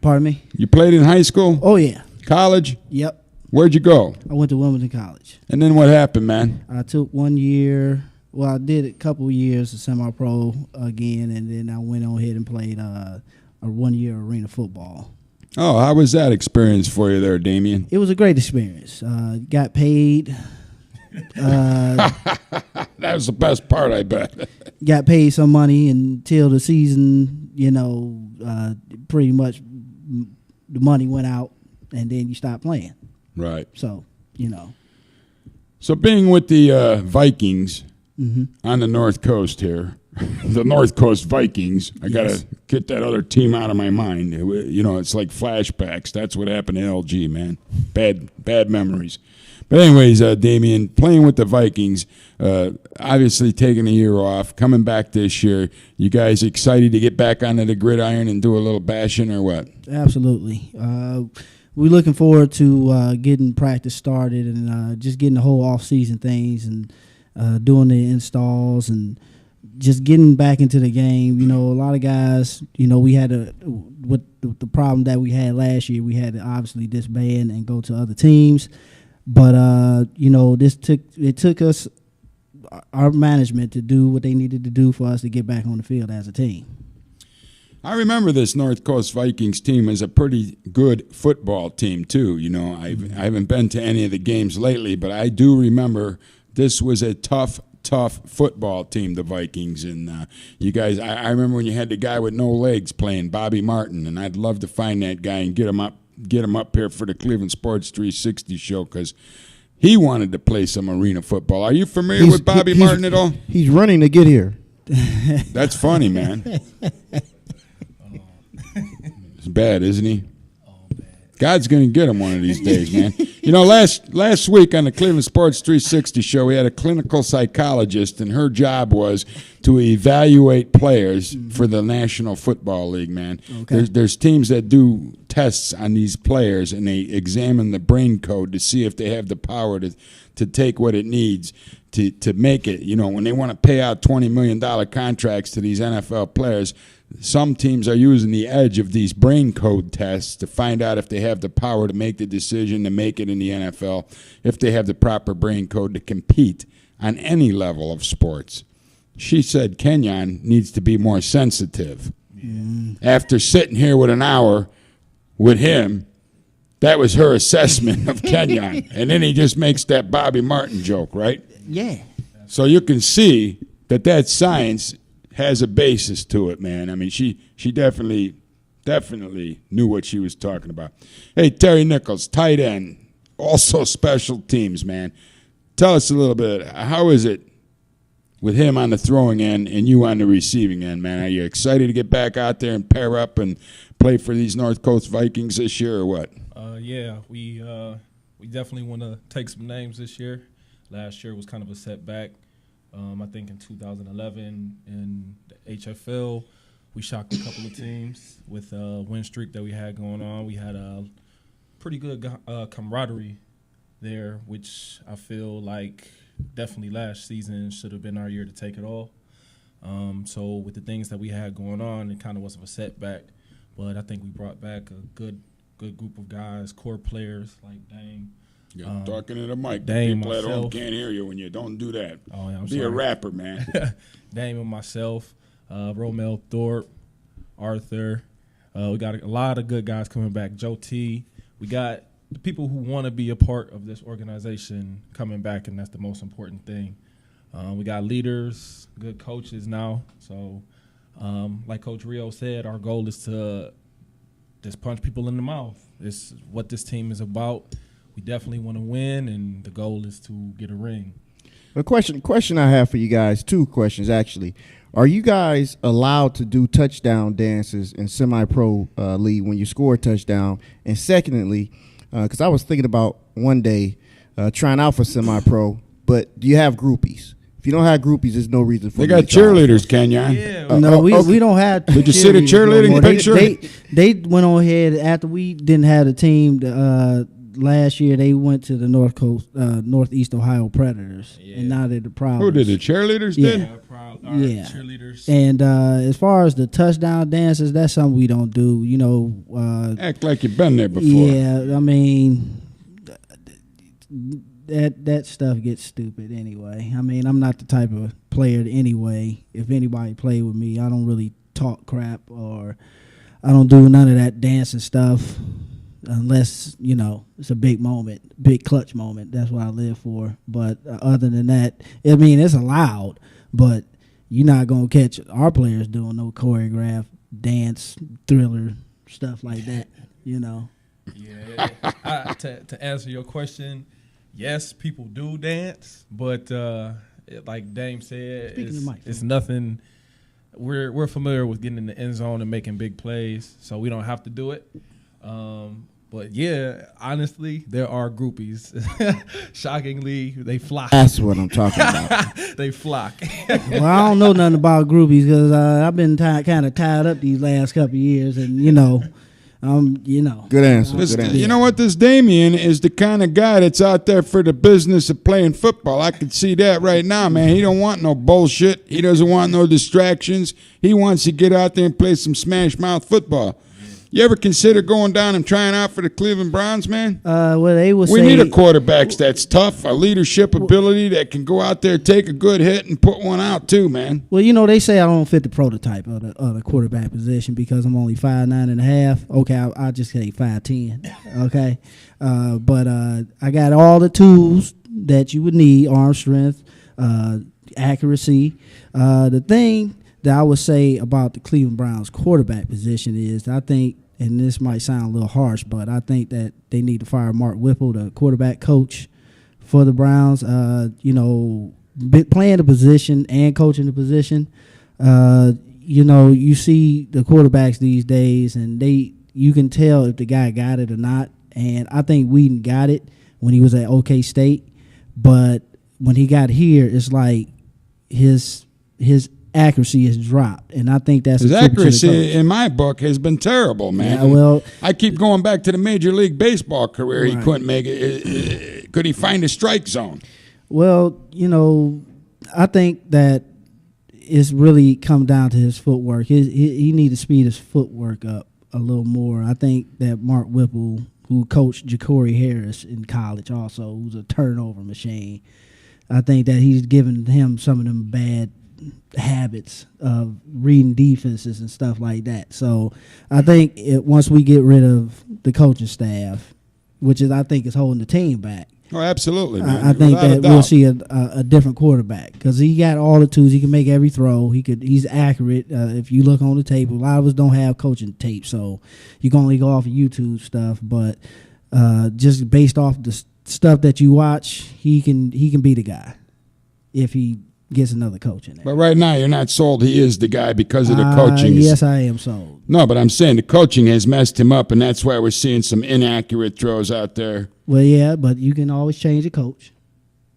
S6: Pardon me?
S2: You played in high school?
S6: Oh yeah.
S2: College?
S6: Yep.
S2: Where'd you go?
S6: I went to Wilmington College.
S2: And then what happened, man?
S6: I took 1 year. Well, I did a couple of years of semi-pro again, and then I went on ahead and played a 1 year arena football.
S2: Oh, how was that experience for you there, Damien?
S6: It was a great experience. Got paid.
S2: That was the best part, I bet.
S6: Got paid some money until the season, pretty much the money went out, and then you stopped playing.
S2: Right.
S6: So,
S2: So being with the Vikings
S6: Mm-hmm.
S2: on the North Coast here, the North Coast Vikings, I got to get that other team out of my mind. It's like flashbacks. That's what happened to LG, man. Bad memories. But anyways, Damien, playing with the Vikings, obviously taking a year off, coming back this year. You guys excited to get back onto the gridiron and do a little bashing or what?
S6: Absolutely. We're looking forward to getting practice started and just getting the whole off-season things and doing the installs and just getting back into the game. A lot of guys, we had with the problem that we had last year, we had to obviously disband and go to other teams. But, it took us, our management, to do what they needed to do for us to get back on the field as a team.
S2: I remember this North Coast Vikings team as a pretty good football team, too. I haven't been to any of the games lately, but I do remember this was a tough football team, the Vikings. And you guys, I remember when you had the guy with no legs playing, Bobby Martin, and I'd love to find that guy and get him up here for the Cleveland Sports 360 show because he wanted to play some arena football. Are you familiar with Bobby Martin at all?
S1: He's running to get here.
S2: That's funny, man. It's bad, isn't he? God's going to get him one of these days, man. Last week on the Cleveland Sports 360 show, we had a clinical psychologist, and her job was to evaluate players for the National Football League, man.
S6: Okay.
S2: There's teams that do tests on these players, and they examine the brain code to see if they have the power to take what it needs to make it. When they want to pay out $20 million contracts to these NFL players, some teams are using the edge of these brain code tests to find out if they have the power to make the decision to make it in the NFL, if they have the proper brain code to compete on any level of sports. She said Kenyon needs to be more sensitive. After sitting here with an hour with him, that was her assessment of Kenyon. And then he just makes that Bobby Martin joke, right?
S6: Yeah.
S2: So you can see that science has a basis to it, man. I mean, she definitely knew what she was talking about. Hey, Terry Nicholes, tight end, also special teams, man. Tell us a little bit, how is it with him on the throwing end and you on the receiving end, man? Are you excited to get back out there and pair up and play for these North Coast Vikings this year or what?
S7: Yeah, we definitely want to take some names this year. Last year was kind of a setback. I think in 2011 in the HFL, we shocked a couple of teams with a win streak that we had going on. We had a pretty good camaraderie there, which I feel like definitely last season should have been our year to take it all. So with the things that we had going on, it kind of was a setback. But I think we brought back a good group of guys, core players like Dame.
S2: Yeah, talking to the mic.
S7: Dame,
S2: people at home
S7: myself.
S2: can't hear you when you don't do that.
S7: Oh, yeah, I'm
S2: Be
S7: sorry.
S2: a rapper, man.
S7: Dame and myself, Romel Thorpe, Arthur. We got a lot of good guys coming back. Joe T. We got the people who want to be a part of this organization coming back, and that's the most important thing. We got leaders, good coaches now. So, like Coach Rio said, our goal is to just punch people in the mouth. It's what this team is about. We definitely want to win, and the goal is to get a ring.
S1: A question I have for you guys, two questions actually. Are you guys allowed to do touchdown dances in semi-pro league when you score a touchdown? And secondly, because I was thinking about one day trying out for semi-pro, but do you have groupies? If you don't have groupies, there's no reason for
S2: They
S1: me
S2: got
S1: to try.
S2: cheerleaders, Kenyon.
S7: Yeah,
S6: No, we
S1: okay.
S6: don't have.
S2: Did you see the cheerleading
S6: no more.
S2: picture?
S6: They went on ahead after we didn't have the team. Last year they went to the Northeast Ohio Predators, and now they're the Prowlers.
S2: Who did the cheerleaders
S6: Yeah.
S2: did?
S6: Yeah.
S7: cheerleaders.
S6: And as far as the touchdown dances, that's something we don't do.
S2: Act like you've been there before.
S6: Yeah, I mean that stuff gets stupid anyway. I mean, I'm not the type of player anyway. If anybody play with me, I don't really talk crap or I don't do none of that dancing stuff unless, it's a big moment, big clutch moment. That's what I live for. But other than that, I mean, it's allowed, but you're not going to catch our players doing no choreographed dance, thriller, stuff like that,
S7: Yeah. To answer your question, yes, people do dance, but like Dame said, it's nothing. We're familiar with getting in the end zone and making big plays, so we don't have to do it. But yeah, honestly, there are groupies. Shockingly, they flock.
S1: That's what I'm talking about.
S7: They flock.
S6: Well, I don't know nothing about groupies because I've been kind of tied up these last couple of years, and
S1: Good answer.
S2: This,
S1: Good answer.
S2: you know what? This Damien is the kind of guy that's out there for the business of playing football. I can see that right now, man. He don't want no bullshit. He doesn't want no distractions. He wants to get out there and play some smash mouth football. You ever consider going down and trying out for the Cleveland Browns, man?
S6: well, they will
S2: We
S6: say
S2: need a quarterback that's tough, a leadership ability that can go out there, take a good hit, and put one out too, man.
S6: Well, they say I don't fit the prototype of the quarterback position because I'm only 5'9.5". Okay, I'll just say 5'10". Okay, but I got all the tools that you would need: arm strength, accuracy. The thing that I would say about the Cleveland Browns quarterback position is I think, and this might sound a little harsh, but I think that they need to fire Mark Whipple, the quarterback coach for the Browns. Playing the position and coaching the position. You see the quarterbacks these days, and you can tell if the guy got it or not. And I think Whedon got it when he was at OK State, but when he got here, it's like his accuracy has dropped, and I think that's
S2: his accuracy in my book has been terrible, man.
S6: Yeah, well,
S2: I keep going back to the Major League Baseball career.
S6: Right.
S2: He couldn't make it. Could he find a strike zone?
S6: Well, I think that it's really come down to his footwork. He need to speed his footwork up a little more. I think that Mark Whipple, who coached Ja'Cory Harris in college also, who's a turnover machine, I think that he's given him some of them bad habits of reading defenses and stuff like that. So I think once we get rid of the coaching staff, which I think is holding the team back,
S2: Oh, absolutely, man.
S6: I think
S2: Without a
S6: that we'll
S2: doubt.
S6: see a different quarterback because he got all the tools. He can make every throw. He's accurate. If you look on the tape, a lot of us don't have coaching tape, so you can only go off of YouTube stuff. But just based off the stuff that you watch, he can be the guy if he gets another coach in there.
S2: But right now, you're not sold he is the guy because of the coaching.
S6: Yes, I am sold.
S2: No, but I'm saying the coaching has messed him up, and that's why we're seeing some inaccurate throws out there.
S6: Well, yeah, but you can always change a coach.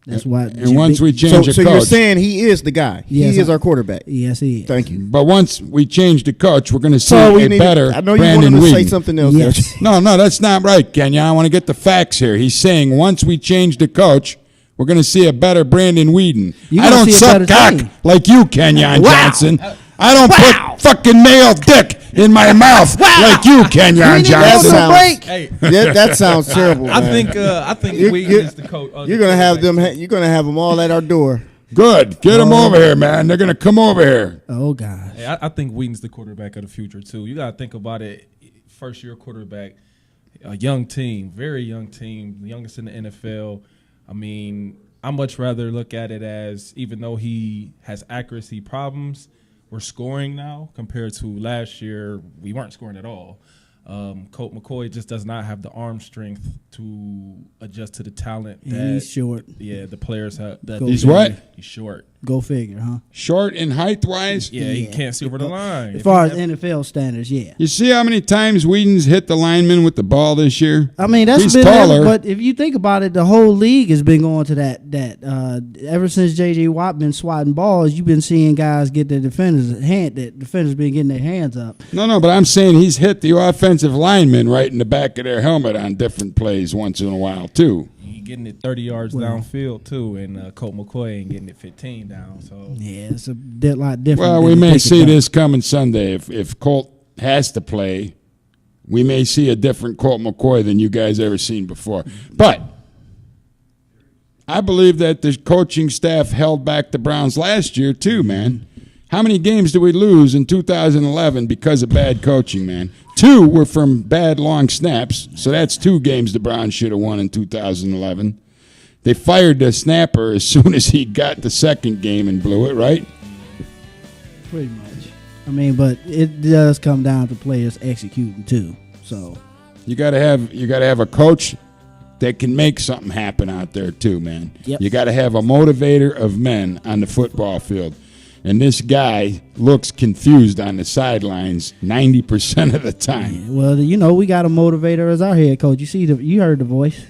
S6: That's why.
S2: And once we change
S1: So
S2: the
S1: you're
S2: coach,
S1: saying he is the guy.
S6: Yes,
S1: he is our quarterback.
S6: Yes, he is.
S1: Thank you.
S2: but once we change the coach, we're going to see
S1: So we
S2: a
S1: need
S2: better
S1: I know you
S2: Brandon
S1: wanted to say
S2: Whedon.
S1: something else.
S6: Yes.
S1: Coach.
S2: No, that's not right, Kenya. I want to get the facts here. He's saying once we change the coach, we're going to see a better Brandon Whedon.
S6: You're
S2: I
S6: gonna
S2: don't
S6: see a
S2: suck
S6: better
S2: cock
S6: team.
S2: like you, Kenyon Johnson. I don't put fucking male dick in my mouth like you, Kenyon
S1: That
S2: Johnson.
S1: sounds,
S7: Hey,
S1: that sounds terrible.
S7: I
S1: man.
S7: think
S1: You're-
S7: Whedon
S1: you're-
S7: is the coach.
S1: You're gonna have them. You're gonna have them all at our door.
S2: Good. Get them over here, man. They're going to come over here.
S6: Oh God.
S7: Hey, I think Whedon's the quarterback of the future too. You got to think about it. First year quarterback, a young team, very young team, the youngest in the NFL. I mean, I much rather look at it as, even though he has accuracy problems, we're scoring now compared to last year. We weren't scoring at all. Colt McCoy just does not have the arm strength to adjust to the talent.
S6: And he's short.
S7: Yeah, the players have.
S2: He's what?
S7: He's short.
S6: Go figure, huh?
S2: Short and height-wise?
S7: Yeah, he can't see over the line.
S6: As far as NFL standards, yeah.
S2: You see how many times Whedon's hit the lineman with the ball this year?
S6: I mean, that's
S2: He's
S6: been
S2: taller.
S6: but if you think about it, the whole league has been going to that. Ever since J.J. Watt been swatting balls, you've been seeing guys get their defenders been getting their hands up.
S2: No, but I'm saying he's hit the offensive lineman right in the back of their helmet on different plays once in a while, too.
S7: He getting it 30 yards downfield, too, and Colt McCoy ain't getting it 15 down. So
S6: Yeah, it's a lot different.
S2: Well, we may see this coming Sunday. If Colt has to play, we may see a different Colt McCoy than you guys ever seen before. But I believe that the coaching staff held back the Browns last year, too, man. How many games did we lose in 2011 because of bad coaching, man? 2 were from bad long snaps, so that's 2 games the Browns should have won in 2011. They fired the snapper as soon as he got the second game and blew it, right?
S6: Pretty much. I mean, but it does come down to players executing too. So
S2: You gotta have a coach that can make something happen out there too, man.
S6: Yep.
S2: You gotta have a motivator of men on the football field. And this guy looks confused on the sidelines 90% of the time.
S6: well, we got a motivator as our head coach. You heard the voice.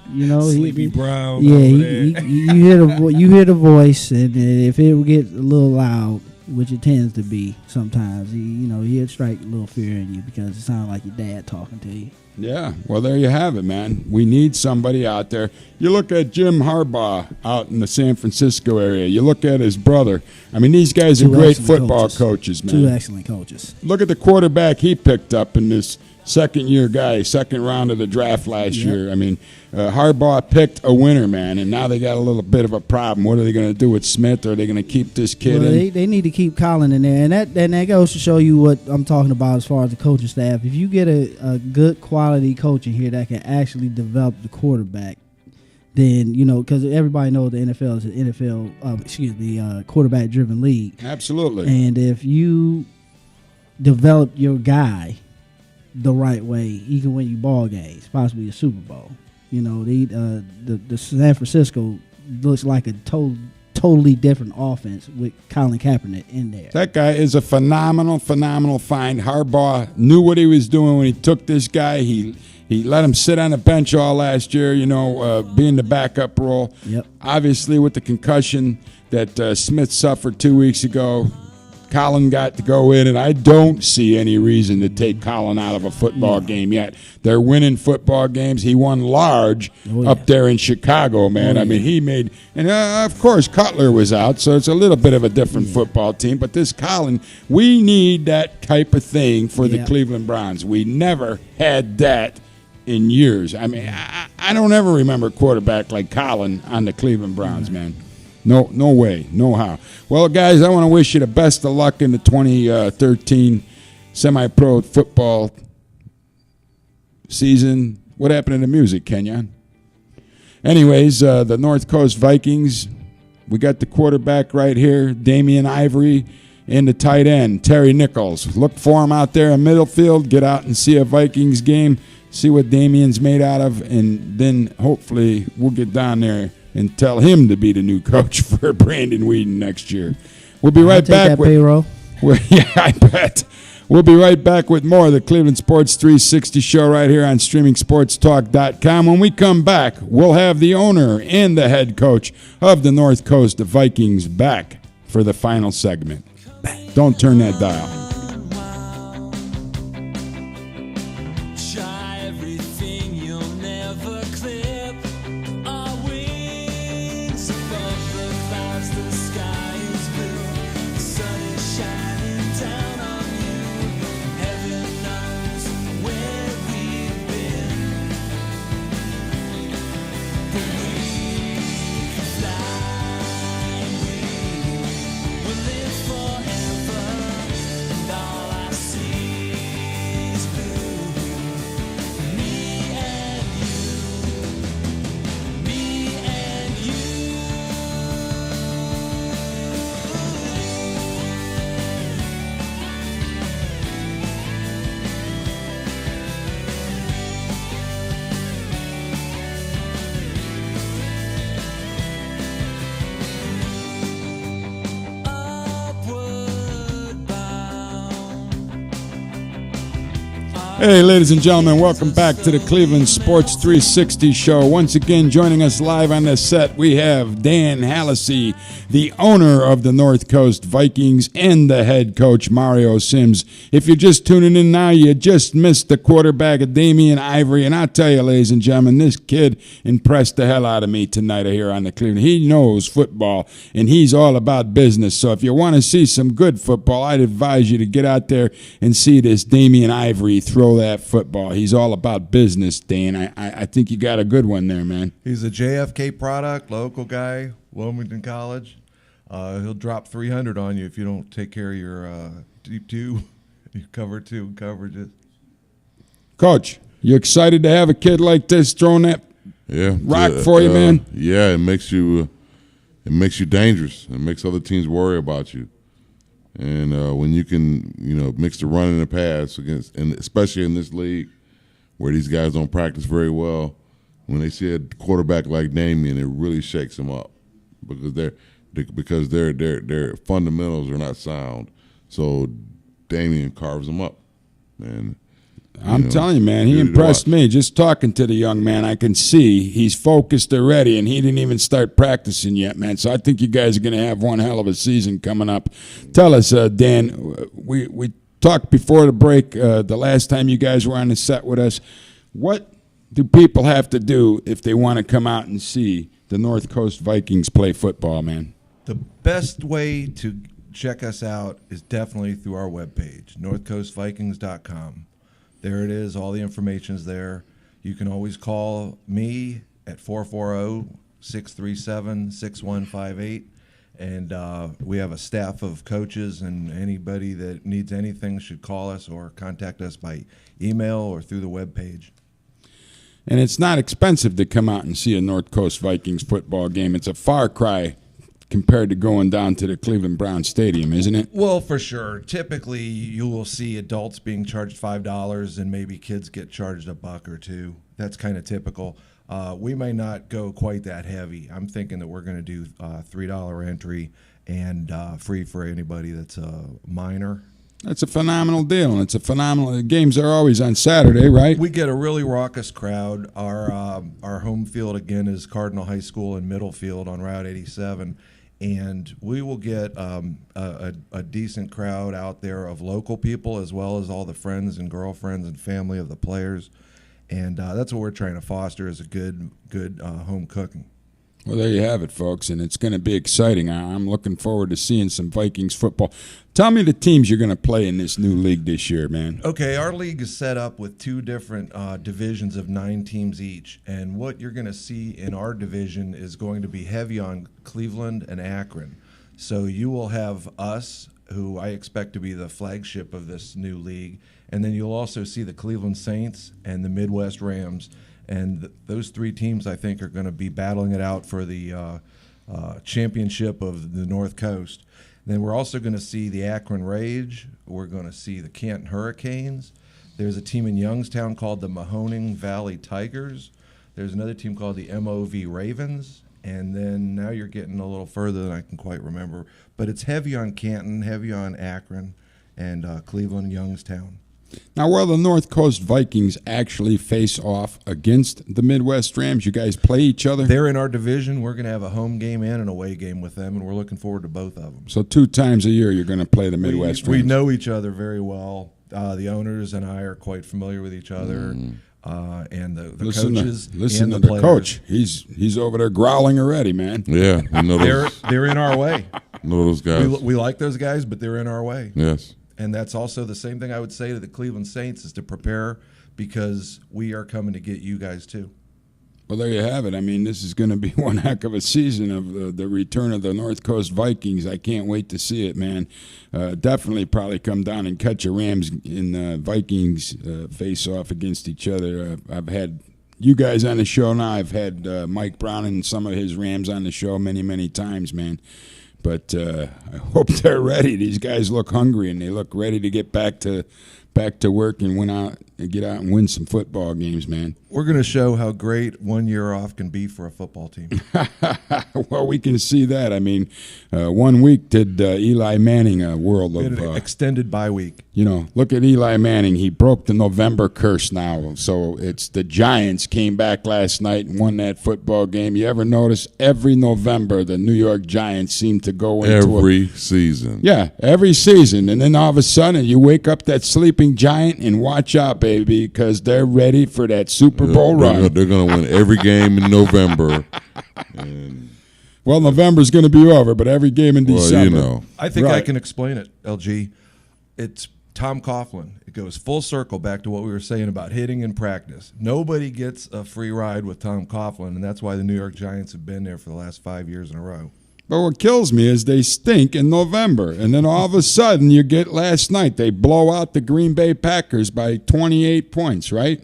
S7: Sleepy Brown.
S6: Yeah,
S7: over there.
S6: you hear the voice, and if it gets a little loud, which it tends to be sometimes, he'll strike a little fear in you because it sounds like your dad talking to you.
S2: Yeah, well, there you have it, man. We need somebody out there. You look at Jim Harbaugh out in the San Francisco area. You look at his brother. I mean, these guys are
S6: 2
S2: great
S6: excellent
S2: football coaches, man.
S6: 2 excellent coaches.
S2: Look at the quarterback he picked up in this second-year guy, second round of the draft last year. I mean, Harbaugh picked a winner, man, and now they got a little bit of a problem. What are they going to do with Smith? Are they going to keep this kid in?
S6: They need to keep Colin in there, and that goes to show you what I'm talking about as far as the coaching staff. If you get a good quality coach in here that can actually develop the quarterback, then because everybody knows the NFL is an quarterback-driven league.
S2: Absolutely.
S6: And if you develop your guy the right way, he can win you ball games, possibly a Super Bowl. The San Francisco looks like a totally different offense with Colin Kaepernick in there.
S2: That guy is a phenomenal find. Harbaugh knew what he was doing when he took this guy. He let him sit on the bench all last year, being the backup role.
S6: Yep.
S2: Obviously, with the concussion that Smith suffered 2 weeks ago, Colin got to go in, and I don't see any reason to take Colin out of a football game yet. They're winning football games. He won large up there in Chicago, man. I mean, he made – and, of course, Cutler was out, so it's a little bit of a different football team. But this Colin, we need that type of thing for the Cleveland Browns. We never had that in years. I mean, I don't ever remember a quarterback like Colin on the Cleveland Browns, man. No way, no how. Well, guys, I want to wish you the best of luck in the 2013 semi-pro football season. What happened to the music, Kenyon? Anyways, the North Coast Vikings, we got the quarterback right here, Damien Irvory, and the tight end, Terry Nicholes. Look for him out there in Middlefield. Get out and see a Vikings game, see what Damien's made out of, and then hopefully we'll get down there and tell him to be the new coach for Brandon Whedon next year. We'll be right back with
S6: payroll.
S2: Yeah, I bet. We'll be right back with more of the Cleveland Sports 360 show right here on StreamingSportsTalk.com. When we come back, we'll have the owner and the head coach of the North Coast Vikings back for the final segment. Don't turn that dial. Hey, ladies and gentlemen, welcome back to the Cleveland Sports 360 show. Once again, joining us live on the set, we have Dan Hallisy, the owner of the North Coast Vikings, and the head coach, Mario Sims. If you're just tuning in now, you just missed the quarterback of Damien Irvory, and I'll tell you, ladies and gentlemen, this kid impressed the hell out of me tonight here on the Cleveland. He knows football, and he's all about business. So if you want to see some good football, I'd advise you to get out there and see this Damien Irvory throw that football. He's all about business, Dan. I think you got a good one there, man.
S3: He's a JFK product, local guy, Wilmington College. He'll drop 300 on you if you don't take care of your deep two, your cover two coverages.
S2: Coach, you excited to have a kid like this throwing that rock for you, man?
S4: Yeah, it makes you dangerous. It makes other teams worry about you. And when you can, mix the run and the pass against, and especially in this league where these guys don't practice very well, when they see a quarterback like Damien, it really shakes them up because their fundamentals are not sound. So Damien carves them up, and
S2: I'm telling you, man, he impressed me. Just talking to the young man, I can see he's focused already, and he didn't even start practicing yet, man. So I think you guys are going to have one hell of a season coming up. Tell us, Dan, we talked before the break, the last time you guys were on the set with us. What do people have to do if they want to come out and see the North Coast Vikings play football, man?
S3: The best way to check us out is definitely through our webpage, northcoastvikings.com. There it is. All the information's there. You can always call me at 440-637-6158. And we have a staff of coaches, and anybody that needs anything should call us or contact us by email or through the webpage.
S2: And it's not expensive to come out and see a North Coast Vikings football game. It's a far cry compared to going down to the Cleveland Browns Stadium, isn't it?
S3: Well, for sure. Typically, you will see adults being charged $5 and maybe kids get charged $1 or $2. That's kind of typical. We may not go quite that heavy. I'm thinking that we're going to do $3 entry and free for anybody that's a minor.
S2: That's a phenomenal deal, and it's a phenomenal. The games are always on Saturday, right?
S3: We get a really raucous crowd. Our home field again is Cardinal High School in Middlefield on Route 87. And we will get a decent crowd out there of local people as well as all the friends and girlfriends and family of the players. And that's what we're trying to foster is a good home cooking.
S2: Well, there you have it, folks, and it's going to be exciting. I'm looking forward to seeing some Vikings football. Tell me the teams you're going to play in this new league this year, man.
S3: Okay, our league is set up with two different divisions of 9 teams each, and what you're going to see in our division is going to be heavy on Cleveland and Akron. So you will have us, who I expect to be the flagship of this new league, and then you'll also see the Cleveland Saints and the Midwest Rams. And those 3 teams, I think, are going to be battling it out for the championship of the North Coast. Then we're also going to see the Akron Rage. We're going to see the Canton Hurricanes. There's a team in Youngstown called the Mahoning Valley Tigers. There's another team called the MOV Ravens. And then now you're getting a little further than I can quite remember. But it's heavy on Canton, heavy on Akron, and Cleveland, Youngstown.
S2: Now, will the North Coast Vikings actually face off against the Midwest Rams? You guys play each other?
S3: They're in our division. We're going to have a home game and an away game with them, and we're looking forward to both of them.
S2: So 2 times a year you're going to play the Midwest Rams.
S3: We know each other very well. The owners and I are quite familiar with each other, and the coaches
S2: listen
S3: and
S2: to
S3: the
S2: the
S3: players.
S2: coach. He's over there growling already, man.
S4: Yeah, I know those,
S3: They're in our way.
S4: know those guys.
S3: We like those guys, but they're in our way.
S4: Yes.
S3: And that's also the same thing I would say to the Cleveland Saints is to prepare because we are coming to get you guys too.
S2: Well, there you have it. I mean, this is going to be one heck of a season of the return of the North Coast Vikings. I can't wait to see it, man. Definitely probably come down and catch a Rams and Vikings face off against each other. I've had you guys on the show now. I've had Mike Brown and some of his Rams on the show many, many times, man. But I hope they're ready. These guys look hungry, and they look ready to get back to back to work and get out and win some football games, man.
S3: We're going to show how great 1 year off can be for a football team.
S2: Well, we can see that. I mean, 1 week did Eli Manning a world
S3: We had
S2: of
S3: an extended bye week.
S2: look at Eli Manning. He broke the November curse now. So it's the Giants came back last night and won that football game. You ever notice every November the New York Giants seem to go into
S4: Every season.
S2: Yeah, every season. And then all of a sudden you wake up that sleeping Giant and watch out, baby, because they're ready for that Super Bowl run.
S4: They're going to win every game in November. And,
S2: Well, November's going to be over, but every game in December.
S3: I think I
S2: Right.
S3: can explain it, LG. It's Tom Coughlin. It goes full circle back to what we were saying about hitting in practice. Nobody gets a free ride with Tom Coughlin, and that's why the New York Giants have been there for the last 5 years in a row.
S2: But what kills me is they stink in November. And then all of a sudden, you get last night, they blow out the Green Bay Packers by 28 points, right?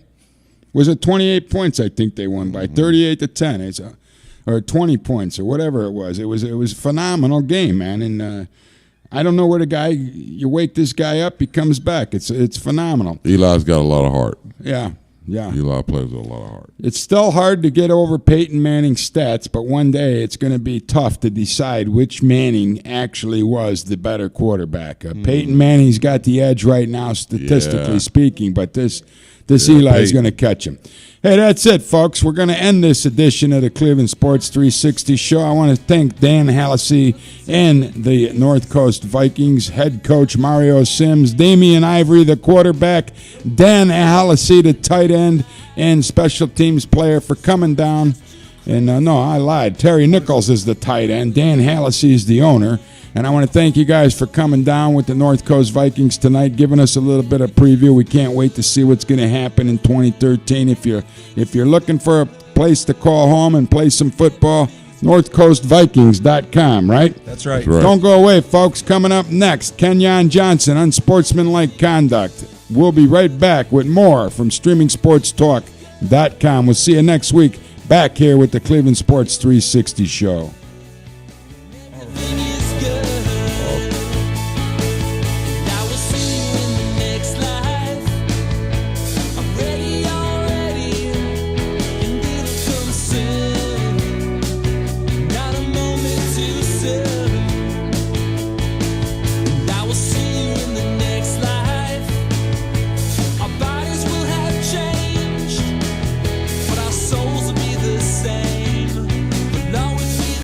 S2: Was it 28 points I think they won by, 38-10. Or 20 points or whatever it was. It was a phenomenal game, man. And I don't know where the guy, you wake this guy up, he comes back. It's phenomenal.
S4: Eli's got a lot of heart.
S2: Yeah.
S4: Eli plays with a lot of heart.
S2: It's still hard to get over Peyton Manning's stats, but one day it's going to be tough to decide which Manning actually was the better quarterback. Peyton Manning's got the edge right now, statistically speaking, but this Eli is going to catch him. Hey, that's it, folks. We're going to end this edition of the Cleveland Sports 360 show. I want to thank Dan Hallisy and the North Coast Vikings head coach Mario Sims, Damien Irvory, the quarterback, Dan Hallisy, the tight end and special teams player, for coming down. And no, I lied. Terry Nicholes is the tight end. Dan Hallisy is the owner. And I want to thank you guys for coming down with the North Coast Vikings tonight, giving us a little bit of preview. We can't wait to see what's going to happen in 2013. If you're looking for a place to call home and play some football, NorthCoastVikings.com, right?
S3: That's right.
S2: Don't go away, folks. Coming up next, Kenyon Johnson, Unsportsmanlike Conduct. We'll be right back with more from StreamingSportsTalk.com. We'll see you next week back here with the Cleveland Sports 360 show.